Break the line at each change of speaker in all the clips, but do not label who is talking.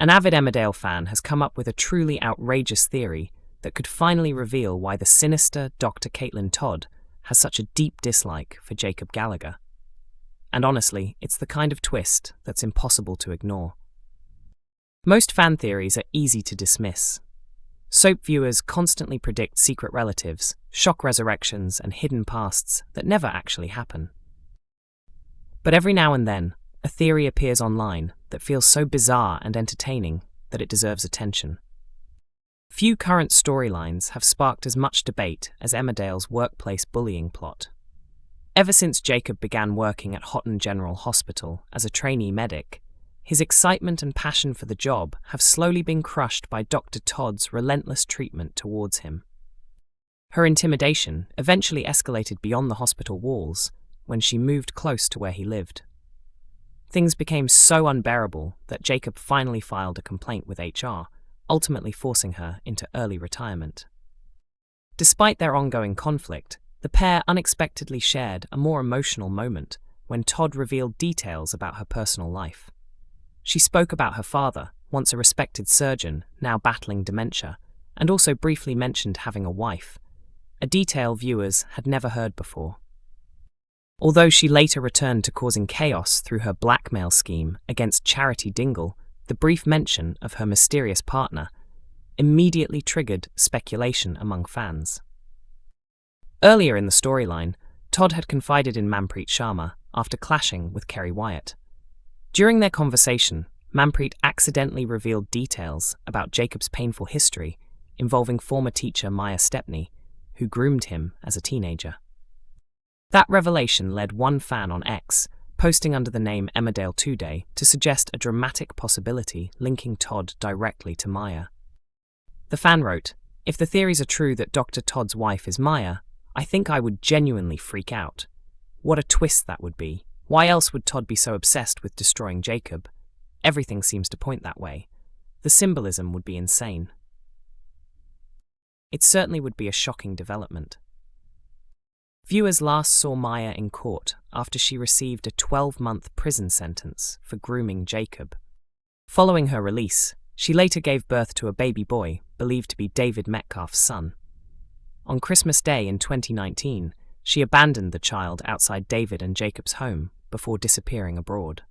An avid Emmerdale fan has come up with a truly outrageous theory that could finally reveal why the sinister Dr Caitlin Todd has such a deep dislike for Jacob Gallagher. And honestly, it's the kind of twist that's impossible to ignore. Most fan theories are easy to dismiss. Soap viewers constantly predict secret relatives, shock resurrections, and hidden pasts that never actually happen. But every now and then, a theory appears online that feels so bizarre and entertaining that it deserves attention. Few current storylines have sparked as much debate as Emmerdale's workplace bullying plot. Ever since Jacob began working at Houghton General Hospital as a trainee medic, his excitement and passion for the job have slowly been crushed by Dr Todd's relentless treatment towards him. Her intimidation eventually escalated beyond the hospital walls when she moved close to where he lived. Things became so unbearable that Jacob finally filed a complaint with HR, ultimately forcing her into early retirement. Despite their ongoing conflict, the pair unexpectedly shared a more emotional moment when Todd revealed details about her personal life. She spoke about her father, once a respected surgeon, now battling dementia, and also briefly mentioned having a wife, a detail viewers had never heard before. Although she later returned to causing chaos through her blackmail scheme against Charity Dingle, the brief mention of her mysterious partner immediately triggered speculation among fans. Earlier in the storyline, Todd had confided in Manpreet Sharma after clashing with Kerry Wyatt. During their conversation, Manpreet accidentally revealed details about Jacob's painful history involving former teacher Maya Stepney, who groomed him as a teenager. That revelation led one fan on X, posting under the name Emmerdale Today, to suggest a dramatic possibility linking Todd directly to Maya. The fan wrote, "If the theories are true that Dr. Todd's wife is Maya, I think I would genuinely freak out. What a twist that would be. Why else would Todd be so obsessed with destroying Jacob? Everything seems to point that way. The symbolism would be insane." It certainly would be a shocking development. Viewers last saw Maya in court after she received a 12-month prison sentence for grooming Jacob. Following her release, she later gave birth to a baby boy believed to be David Metcalf's son. On Christmas Day in 2019, she abandoned the child outside David and Jacob's home before disappearing abroad.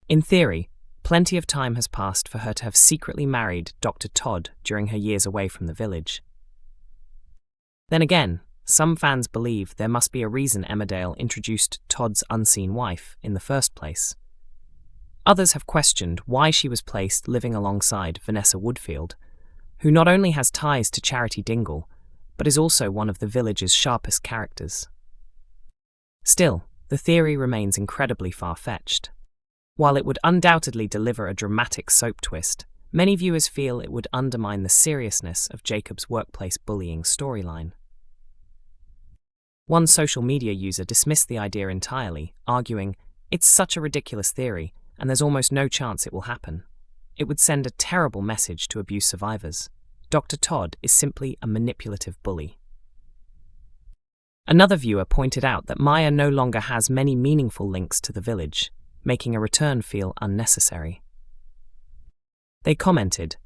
In theory, plenty of time has passed for her to have secretly married Dr. Todd during her years away from the village. Then again, some fans believe there must be a reason Emmerdale introduced Todd's unseen wife in the first place. Others have questioned why she was placed living alongside Vanessa Woodfield, who not only has ties to Charity Dingle, but is also one of the village's sharpest characters. Still, the theory remains incredibly far-fetched. While it would undoubtedly deliver a dramatic soap twist, many viewers feel it would undermine the seriousness of Jacob's workplace bullying storyline. One social media user dismissed the idea entirely, arguing, "It's such a ridiculous theory, and there's almost no chance it will happen. It would send a terrible message to abuse survivors. Dr. Todd is simply a manipulative bully." Another viewer pointed out that Maya no longer has many meaningful links to the village, making a return feel unnecessary. They commented,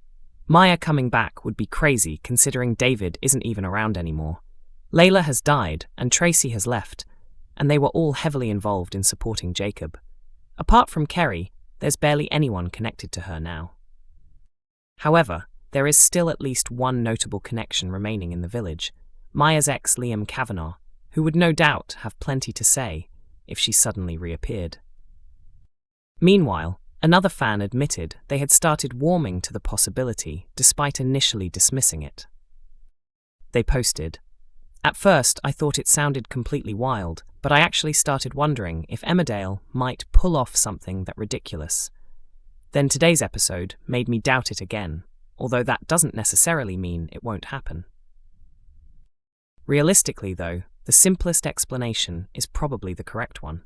"Maya coming back would be crazy considering David isn't even around anymore. Layla has died and Tracy has left, and they were all heavily involved in supporting Jacob. Apart from Kerry, there's barely anyone connected to her now." However, there is still at least one notable connection remaining in the village, Maya's ex Liam Kavanagh, who would no doubt have plenty to say if she suddenly reappeared. Meanwhile, another fan admitted they had started warming to the possibility despite initially dismissing it. They posted, "At first I thought it sounded completely wild, but I actually started wondering if Emmerdale might pull off something that ridiculous. Then today's episode made me doubt it again, although that doesn't necessarily mean it won't happen." Realistically, though, the simplest explanation is probably the correct one.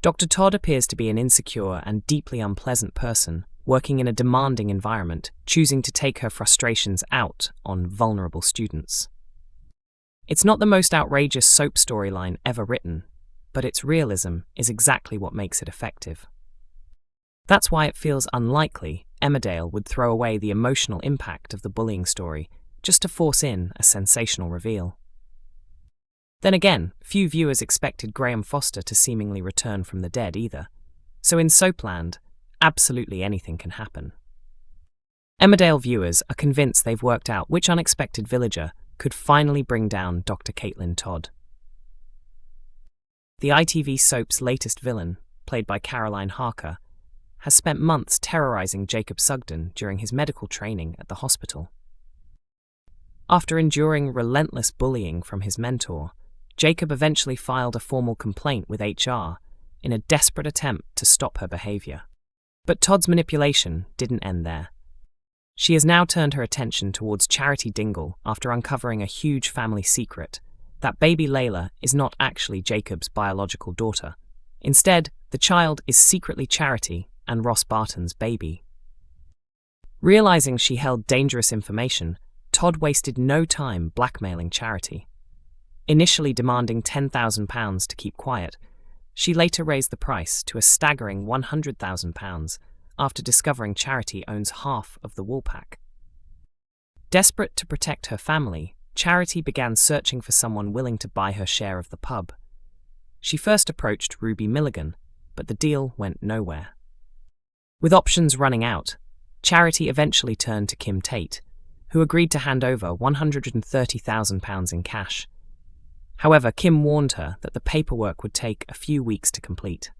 Dr. Todd appears to be an insecure and deeply unpleasant person, working in a demanding environment, choosing to take her frustrations out on vulnerable students. It's not the most outrageous soap storyline ever written, but its realism is exactly what makes it effective. That's why it feels unlikely Emmerdale would throw away the emotional impact of the bullying story just to force in a sensational reveal. Then again, few viewers expected Graham Foster to seemingly return from the dead either. So in Soapland, absolutely anything can happen. Emmerdale viewers are convinced they've worked out which unexpected villager could finally bring down Dr Caitlin Todd. The ITV soap's latest villain, played by Caroline Harker, has spent months terrorizing Jacob Sugden during his medical training at the hospital. After enduring relentless bullying from his mentor, Jacob eventually filed a formal complaint with HR in a desperate attempt to stop her behavior. But Todd's manipulation didn't end there. She has now turned her attention towards Charity Dingle after uncovering a huge family secret, that baby Layla is not actually Jacob's biological daughter. Instead, the child is secretly Charity and Ross Barton's baby. Realizing she held dangerous information, Todd wasted no time blackmailing Charity. Initially demanding £10,000 to keep quiet, she later raised the price to a staggering £100,000 after discovering Charity owns half of the Woolpack. Desperate to protect her family, Charity began searching for someone willing to buy her share of the pub. She first approached Ruby Milligan, but the deal went nowhere. With options running out, Charity eventually turned to Kim Tate, who agreed to hand over £130,000 in cash. However, Kim warned her that the paperwork would take a few weeks to complete.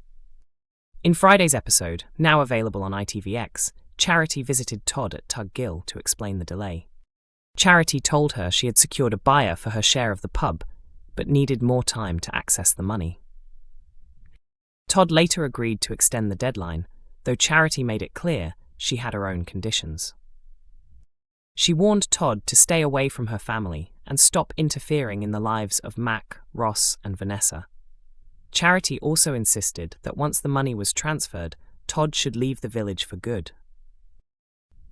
In Friday's episode, now available on ITVX, Charity visited Todd at Tug Gill to explain the delay. Charity told her she had secured a buyer for her share of the pub, but needed more time to access the money. Todd later agreed to extend the deadline, though Charity made it clear she had her own conditions. She warned Todd to stay away from her family and stop interfering in the lives of Mac, Ross, and Vanessa. Charity also insisted that once the money was transferred, Todd should leave the village for good.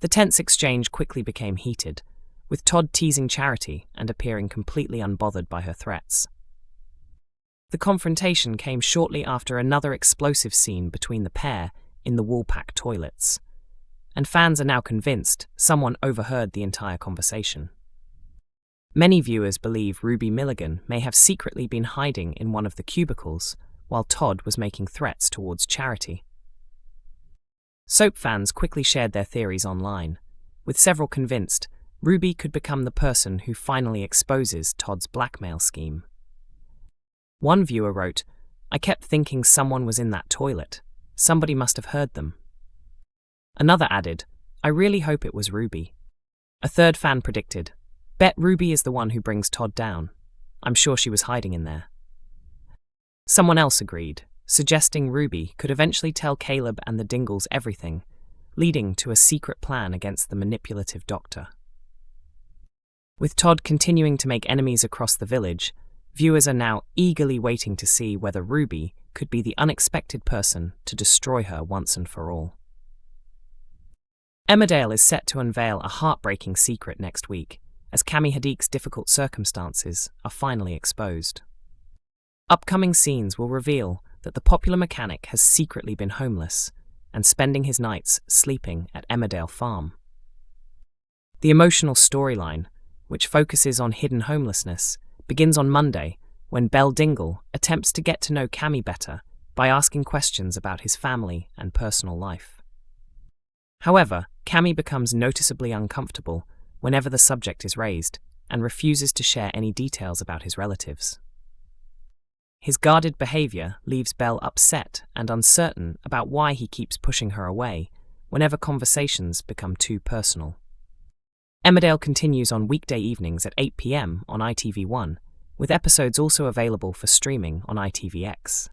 The tense exchange quickly became heated, with Todd teasing Charity and appearing completely unbothered by her threats. The confrontation came shortly after another explosive scene between the pair in the Woolpack toilets, and fans are now convinced someone overheard the entire conversation. Many viewers believe Ruby Milligan may have secretly been hiding in one of the cubicles while Todd was making threats towards Charity. Soap fans quickly shared their theories online, with several convinced Ruby could become the person who finally exposes Todd's blackmail scheme. One viewer wrote, "I kept thinking someone was in that toilet. Somebody must have heard them." Another added, "I really hope it was Ruby." A third fan predicted, "Bet Ruby is the one who brings Todd down. I'm sure she was hiding in there." Someone else agreed, suggesting Ruby could eventually tell Caleb and the Dingles everything, leading to a secret plan against the manipulative doctor. With Todd continuing to make enemies across the village, viewers are now eagerly waiting to see whether Ruby could be the unexpected person to destroy her once and for all. Emmerdale is set to unveil a heartbreaking secret next week, as Cami Hadik's difficult circumstances are finally exposed. Upcoming scenes will reveal that the popular mechanic has secretly been homeless and spending his nights sleeping at Emmerdale Farm. The emotional storyline, which focuses on hidden homelessness, begins on Monday when Belle Dingle attempts to get to know Cami better by asking questions about his family and personal life. However, Cami becomes noticeably uncomfortable whenever the subject is raised and refuses to share any details about his relatives. His guarded behavior leaves Belle upset and uncertain about why he keeps pushing her away whenever conversations become too personal. Emmerdale continues on weekday evenings at 8 p.m. on ITV1, with episodes also available for streaming on ITVX.